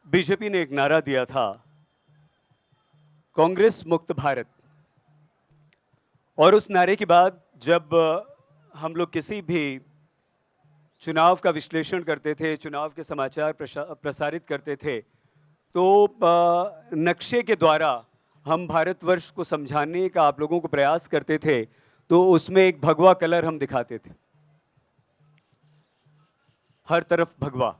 BJP ने एक नारा दिया था, कांग्रेस मुक्त भारत। और उस नारे के बाद जब हम लोग किसी भी चुनाव का विश्लेषण करते थे, चुनाव के समाचार प्रसारित करते थे, तो नक्शे के द्वारा हम भारतवर्ष को समझाने का आप लोगों को प्रयास करते थे, तो उसमें एक भगवा कलर हम दिखाते थे। हर तरफ भगवा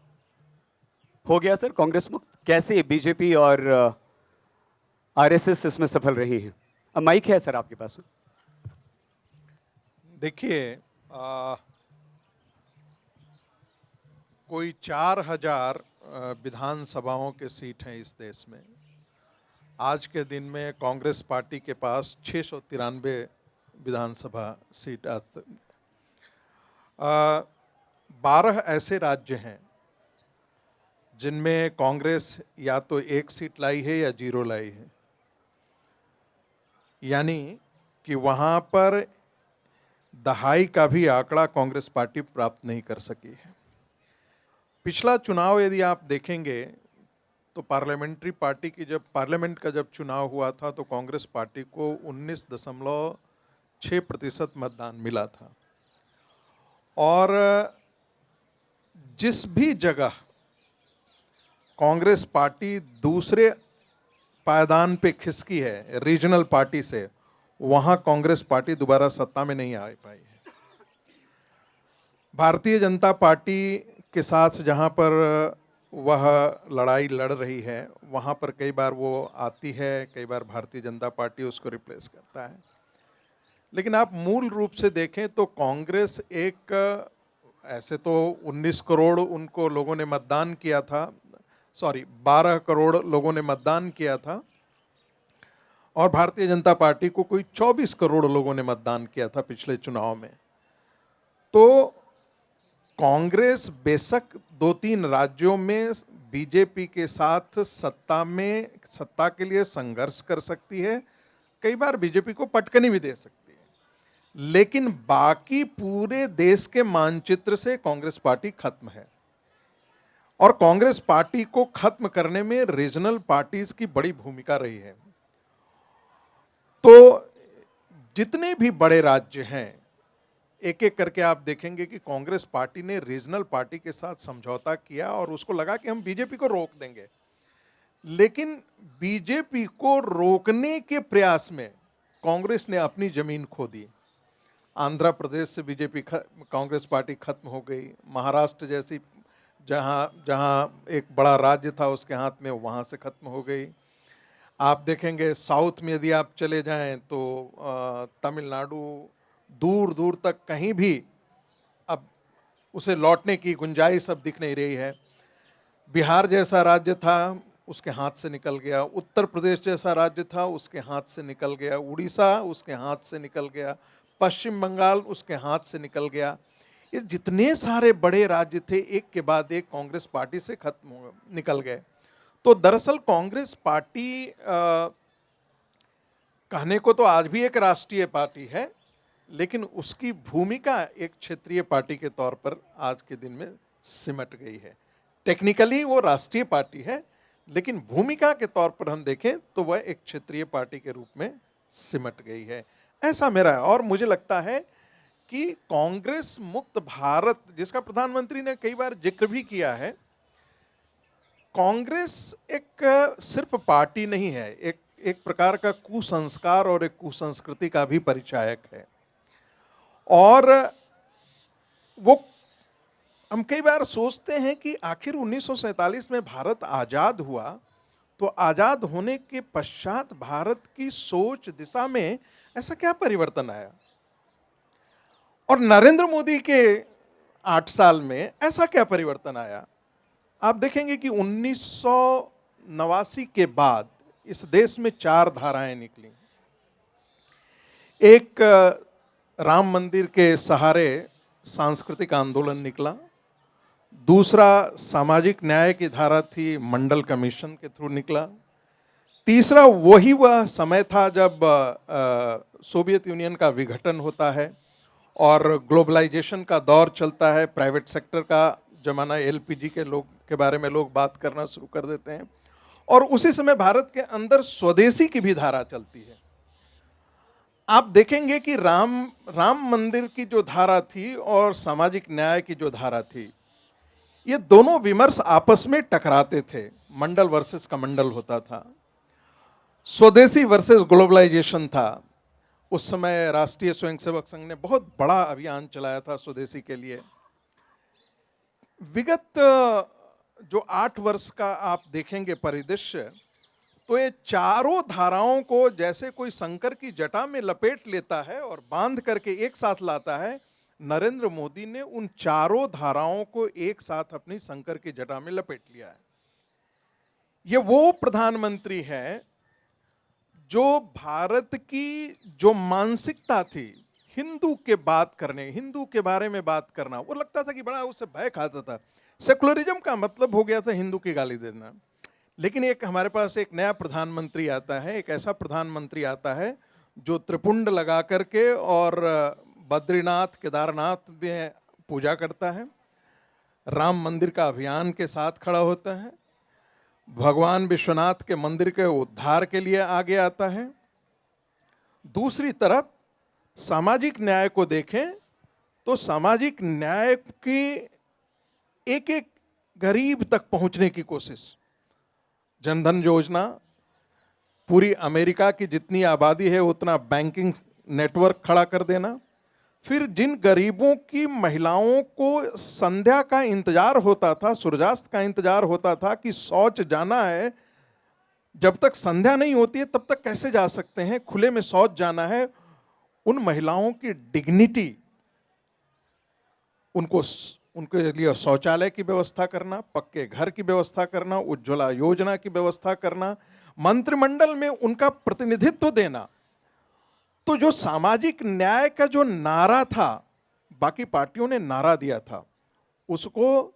हो गया सर कांग्रेस मुक्त। कैसे बीजेपी और आरएसएस इसमें सफल रही है? अब माइक है सर आपके पास। देखिए, कोई 4000 विधानसभाओं के सीट हैं इस देश में। आज के दिन में कांग्रेस पार्टी के पास 693 विधानसभा सीट आज तक। 12 ऐसे राज्य हैं जिनमें कांग्रेस या तो 1 सीट लाई है या 0 लाई है, यानी कि वहाँ पर दहाई का भी आंकड़ा कांग्रेस पार्टी प्राप्त नहीं कर सकी है। पिछला चुनाव यदि आप देखेंगे तो पार्लियामेंट्री पार्टी की पार्लियामेंट का जब चुनाव हुआ था तो कांग्रेस पार्टी को 19.6% मतदान मिला था। और जिस भी जगह कांग्रेस पार्टी दूसरे पायदान पे खिसकी है रीजनल पार्टी से, वहां कांग्रेस पार्टी दोबारा सत्ता में नहीं आ पाई है। भारतीय जनता पार्टी के साथ जहां पर वह लड़ाई लड़ रही है, वहां पर कई बार वो आती है, कई बार भारतीय जनता पार्टी उसको रिप्लेस करता है। लेकिन आप मूल रूप से देखें तो कांग्रेस एक, ऐसे तो 19 करोड़ उनको लोगों ने मतदान किया था, 12 करोड़ लोगों ने मतदान किया था, और भारतीय जनता पार्टी को कोई 24 करोड़ लोगों ने मतदान किया था पिछले चुनाव में। तो कांग्रेस बेशक 2-3 राज्यों में बीजेपी के साथ सत्ता के लिए संघर्ष कर सकती है, कई बार बीजेपी को पटकनी भी दे सकती है, लेकिन बाकी पूरे देश के मानचित्र से कांग्रेस पार्टी खत्म है। और कांग्रेस पार्टी को खत्म करने में रीजनल पार्टीज की बड़ी भूमिका रही है। तो जितने भी बड़े राज्य हैं, एक एक करके आप देखेंगे कि कांग्रेस पार्टी ने रीजनल पार्टी के साथ समझौता किया और उसको लगा कि हम बीजेपी को रोक देंगे। लेकिन बीजेपी को रोकने के प्रयास में कांग्रेस ने अपनी जमीन खो दी। आंध्र प्रदेश से कांग्रेस पार्टी खत्म हो गई। महाराष्ट्र जैसी जहां एक बड़ा राज्य था उसके हाथ में, वहां से खत्म हो गई। आप देखेंगे साउथ में यदि आप चले जाएं तो तमिलनाडु दूर दूर तक कहीं भी अब उसे लौटने की गुंजाइश अब दिख नहीं रही है। बिहार जैसा राज्य था उसके हाथ से निकल गया, उत्तर प्रदेश जैसा राज्य था उसके हाथ से निकल गया, उड़ीसा उसके हाथ से निकल गया, पश्चिम बंगाल उसके हाथ से निकल गया। ये जितने सारे बड़े राज्य थे एक के बाद एक कांग्रेस पार्टी से निकल गए। तो दरअसल कांग्रेस पार्टी कहने को तो आज भी एक राष्ट्रीय पार्टी है, लेकिन उसकी भूमिका एक क्षेत्रीय पार्टी के तौर पर आज के दिन में सिमट गई है। टेक्निकली वो राष्ट्रीय पार्टी है, लेकिन भूमिका के तौर पर हम देखें तो वह एक क्षेत्रीय पार्टी के रूप में सिमट गई है, ऐसा मेरा है। और मुझे लगता है कि कांग्रेस मुक्त भारत, जिसका प्रधानमंत्री ने कई बार जिक्र भी किया है, कांग्रेस एक सिर्फ पार्टी नहीं है, एक प्रकार का कुसंस्कार और एक कुसंस्कृति का भी परिचायक है। और वो हम कई बार सोचते हैं कि आखिर 1947 में भारत आजाद हुआ, तो आजाद होने के पश्चात भारत की सोच दिशा में ऐसा क्या परिवर्तन आया, और नरेंद्र मोदी के 8 साल में ऐसा क्या परिवर्तन आया। आप देखेंगे कि 1989 के बाद इस देश में 4 धाराएं निकली। एक, राम मंदिर के सहारे सांस्कृतिक आंदोलन निकला। दूसरा, सामाजिक न्याय की धारा थी, मंडल कमीशन के थ्रू निकला। तीसरा, वह समय था जब सोवियत यूनियन का विघटन होता है और ग्लोबलाइजेशन का दौर चलता है, प्राइवेट सेक्टर का जमाना एलपीजी के लोग के बारे में लोग बात करना शुरू कर देते हैं, और उसी समय भारत के अंदर स्वदेशी की भी धारा चलती है। आप देखेंगे कि राम मंदिर की जो धारा थी और सामाजिक न्याय की जो धारा थी, ये दोनों विमर्श आपस में टकराते थे, मंडल वर्सेस कमंडल होता था, स्वदेशी वर्सेस ग्लोबलाइजेशन था। उस समय राष्ट्रीय स्वयंसेवक संघ ने बहुत बड़ा अभियान चलाया था स्वदेशी के लिए। विगत जो 8 वर्ष का आप देखेंगे परिदृश्य, तो ये चारों धाराओं को जैसे कोई शंकर की जटा में लपेट लेता है और बांध करके एक साथ लाता है, नरेंद्र मोदी ने उन चारों धाराओं को एक साथ अपनी शंकर की जटा में लपेट लिया है। ये वो प्रधानमंत्री है जो भारत की जो मानसिकता थी हिंदू के बात करने, हिंदू के बारे में बात करना, वो लगता था कि बड़ा उससे भय खाता था। सेकुलरिज्म का मतलब हो गया था हिंदू की गाली देना। लेकिन एक हमारे पास एक नया प्रधानमंत्री आता है, एक ऐसा प्रधानमंत्री आता है जो त्रिपुंड लगा करके और बद्रीनाथ केदारनाथ में पूजा करता है, राम मंदिर का अभियान के साथ खड़ा होता है, भगवान विश्वनाथ के मंदिर के उद्धार के लिए आगे आता है। दूसरी तरफ सामाजिक न्याय को देखें तो सामाजिक न्याय की एक एक गरीब तक पहुंचने की कोशिश, जनधन योजना, पूरी अमेरिका की जितनी आबादी है उतना बैंकिंग नेटवर्क खड़ा कर देना, फिर जिन गरीबों की महिलाओं को संध्या का इंतजार होता था, सूर्यास्त का इंतजार होता था कि शौच जाना है, जब तक संध्या नहीं होती है तब तक कैसे जा सकते हैं, खुले में शौच जाना है, उन महिलाओं की डिग्निटी, उनके लिए शौचालय की व्यवस्था करना, पक्के घर की व्यवस्था करना, उज्ज्वला योजना की व्यवस्था करना, मंत्रिमंडल में उनका प्रतिनिधित्व देना। तो जो सामाजिक न्याय का जो नारा था, बाकी पार्टियों ने नारा दिया था, उसको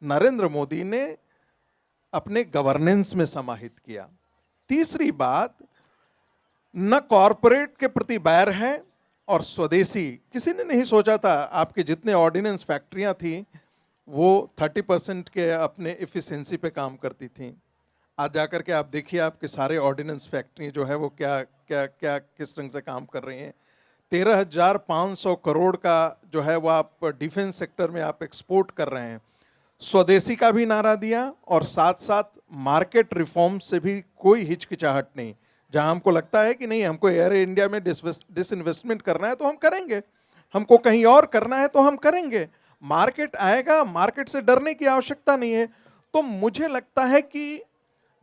नरेंद्र मोदी ने अपने गवर्नेंस में समाहित किया। तीसरी बात, न कॉरपोरेट के प्रति बैर है और स्वदेशी। किसी ने नहीं सोचा था आपके जितने ऑर्डिनेंस फैक्ट्रियां थी वो 30% के अपने एफिशिएंसी पे काम करती थी। आज जाकर के आप देखिए आपके सारे ऑर्डिनेंस फैक्ट्री जो है वो क्या क्या क्या किस रंग से काम कर रही हैं। 13,500 करोड़ का जो है वो आप डिफेंस सेक्टर में आप एक्सपोर्ट कर रहे हैं। स्वदेशी का भी नारा दिया और साथ साथ मार्केट रिफॉर्म से भी कोई हिचकिचाहट नहीं। जहां हमको लगता है कि नहीं हमको एयर इंडिया में डिसइन्वेस्टमेंट करना है तो हम करेंगे, हमको कहीं और करना है तो हम करेंगे, मार्केट आएगा, मार्केट से डरने की आवश्यकता नहीं है। तो मुझे लगता है कि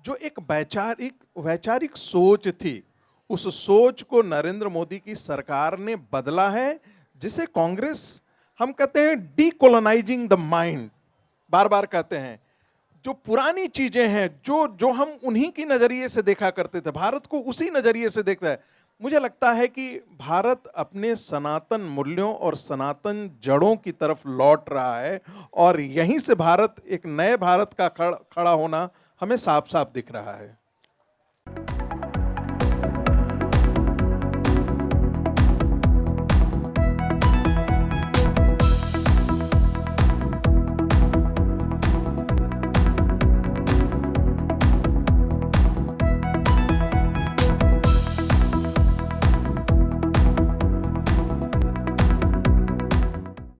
जो एक वैचारिक सोच थी, उस सोच को नरेंद्र मोदी की सरकार ने बदला है, जिसे कांग्रेस हम कहते हैं डीकोलोनाइजिंग द माइंड, बार बार कहते हैं। जो पुरानी चीजें हैं जो हम उन्हीं की नजरिए से देखा करते थे, भारत को उसी नजरिए से देखता है। मुझे लगता है कि भारत अपने सनातन मूल्यों और सनातन जड़ों की तरफ लौट रहा है और यहीं से भारत एक नए भारत का खड़ा होना हमें साफ साफ दिख रहा है।